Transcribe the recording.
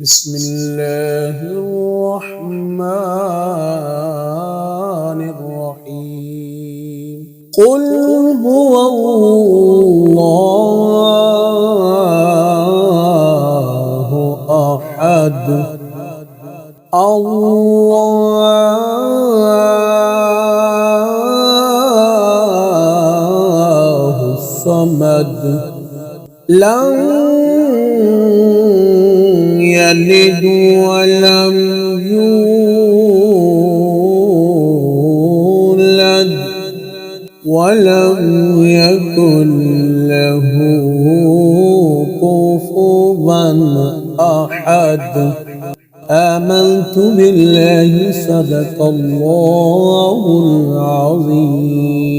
بسم الله الرحمن الرحيم قل هو الله أحد الله الصمد لم يلد ولم يولد ولم يكن له كفوا أحد آمنت بالله صدق الله العظيم.